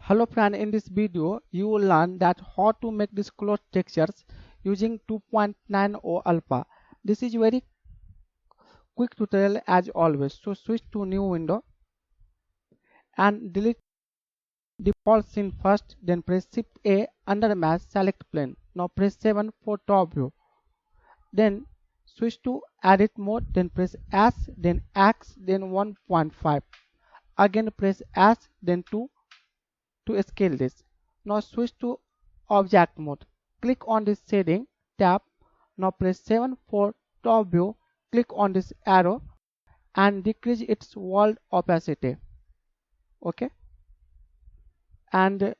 Hello friend, in this video you will learn that how to make this cloth textures using 2.90 alpha. This is very quick tutorial as always. So switch to new window and delete default scene first, then press shift A under mask, select plane. Now press 7 for top view. Then switch to edit mode, then press S, then X, then 1.5. Again press S, then 2 to scale this. Now switch to object mode. Click on this shading tab. Now press 7 for top view. Click on this arrow and decrease its world opacity. Okay. And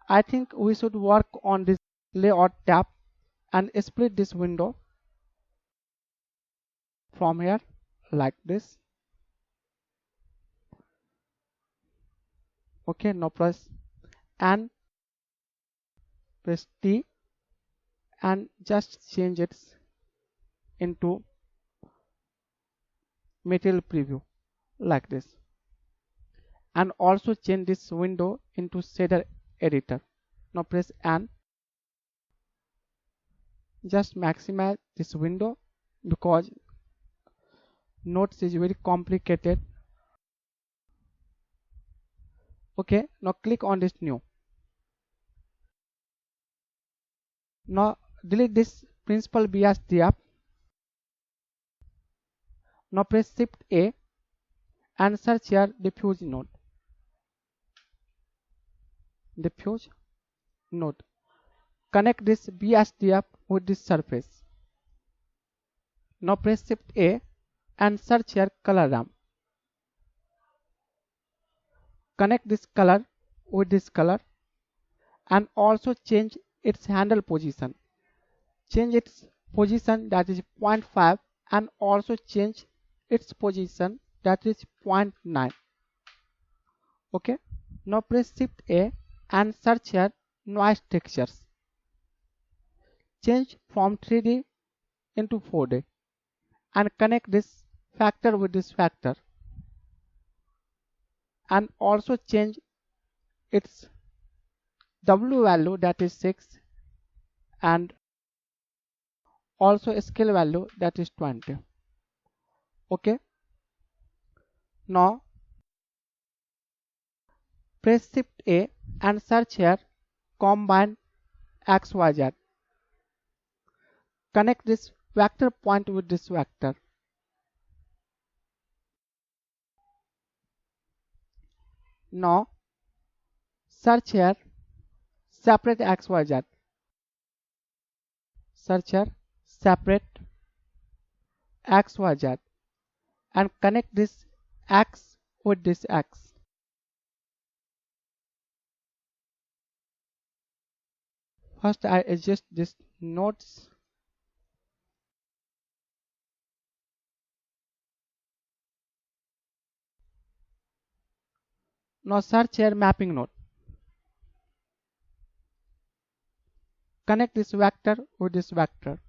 I think we should work on this layout tab and split this window from here like this. Okay. Now press and press T and just change it into material preview like this, and also change this window into shader editor. Now press and just maximize this window because notes is very complicated. Okay, now click on this new. Now delete this principal BSDF. Now press shift A and search here diffuse node. Diffuse node. Connect this BSDF with this surface. Now press shift A and search here color ramp. Connect this color with this color and also change its handle position. Change its position, that is 0.5, and also change its position, that is 0.9. Okay. Now press shift A and search here noise textures. Change from 3D into 4D and connect this factor with this factor and also change its W value, that is 6, and also scale value, that is 20. Okay. Now press shift A and search here combine XYZ. Connect this vector point with this vector. Now search here separate XYZ. Search here separate XYZ and connect this X with this X. First I adjust this nodes. Now search here mapping node. Connect this vector with this vector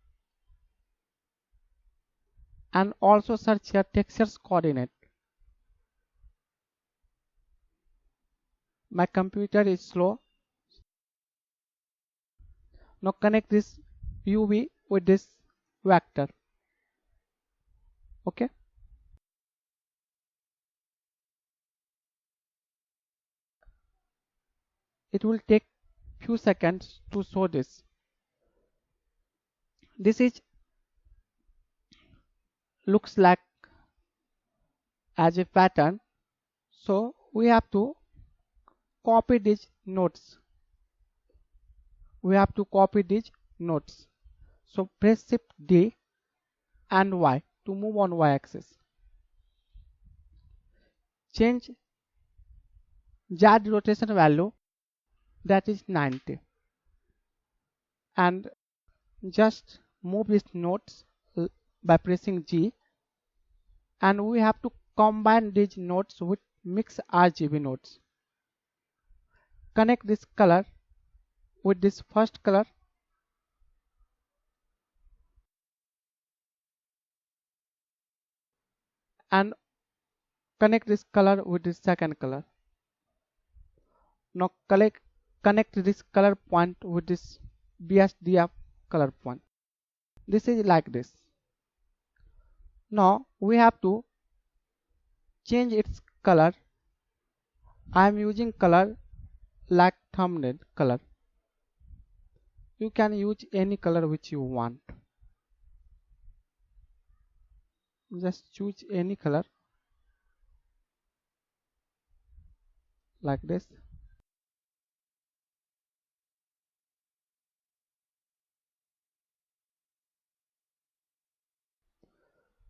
and also search here textures coordinate. My computer is slow. Now connect this UV with this vector. Okay. It will take few seconds to show this. This is looks like as a pattern, so we have to copy these nodes. So press shift D and Y to move on Y axis. Change Z rotation value, that is 90, and just move these nodes by pressing G, and we have to combine these nodes with mix RGB nodes. Connect this color with this first color and connect this color with this second color. Now connect this color point with this BSDF color point. This is like this. Now we have to change its color. I am using color like thumbnail color. You can use any color which you want. Just choose any color like this.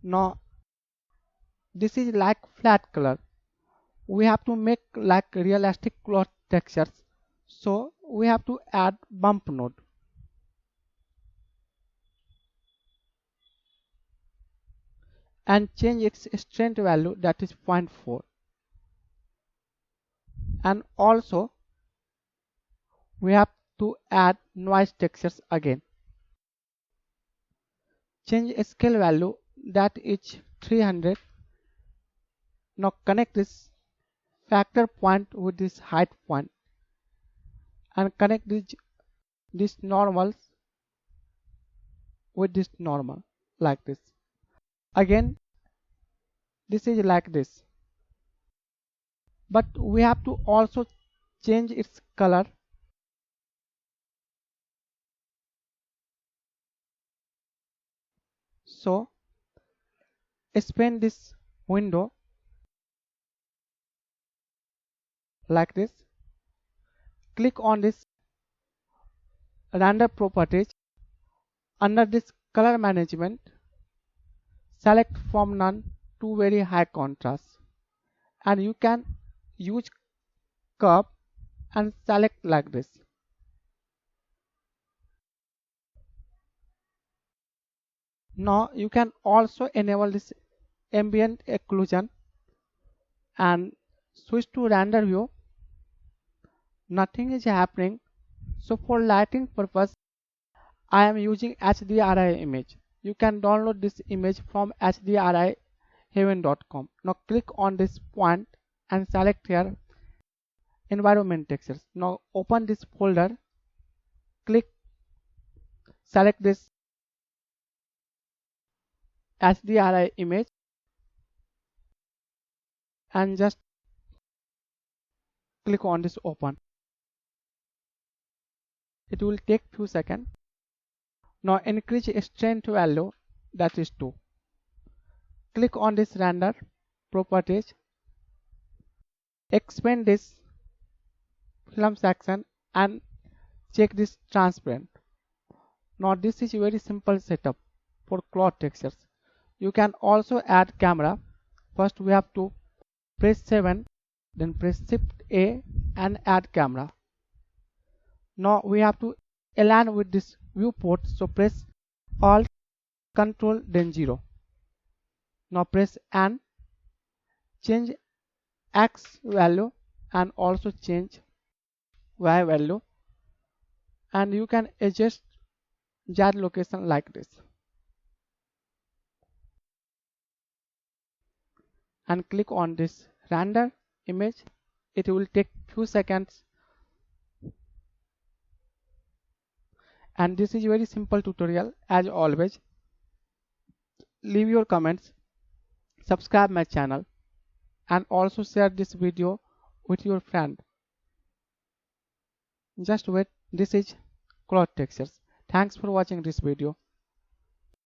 Now this is like flat color. We have to make like realistic cloth textures, so we have to add bump node and change its strength value, that is 0.4, and also we have to add noise textures again. Change scale value, that is 300. Now connect this factor point with this height point and connect this normals with this normal like this. Again this is like this, but we have to also change its color. So expand this window like this. Click on this render properties. Under this color management, select from none to very high contrast, and you can use curve and select like this. Now you can also enable this ambient occlusion and switch to render view. Nothing is happening, so for lighting purpose I am using HDRI image. You can download this image from hdriheaven.com. Now click on this point and select here environment textures. Now open this folder, select this HDRI image and just click on this open. It will take few seconds. Now increase strength value, that is 2. Click on this render properties, expand this film section and check this transparent. Now this is very simple setup for cloth textures. You can also add camera. First we have to press 7, then press Shift A and add camera. Now we have to align with this viewport, so press Alt Control then 0. Now press N, change X value and also change Y value, and you can adjust Z location like this and click on this render image. It will take few seconds, and this is very simple tutorial. As always, leave your comments, subscribe my channel, and also share this video with your friend. Just wait, this is cloth textures. Thanks for watching this video.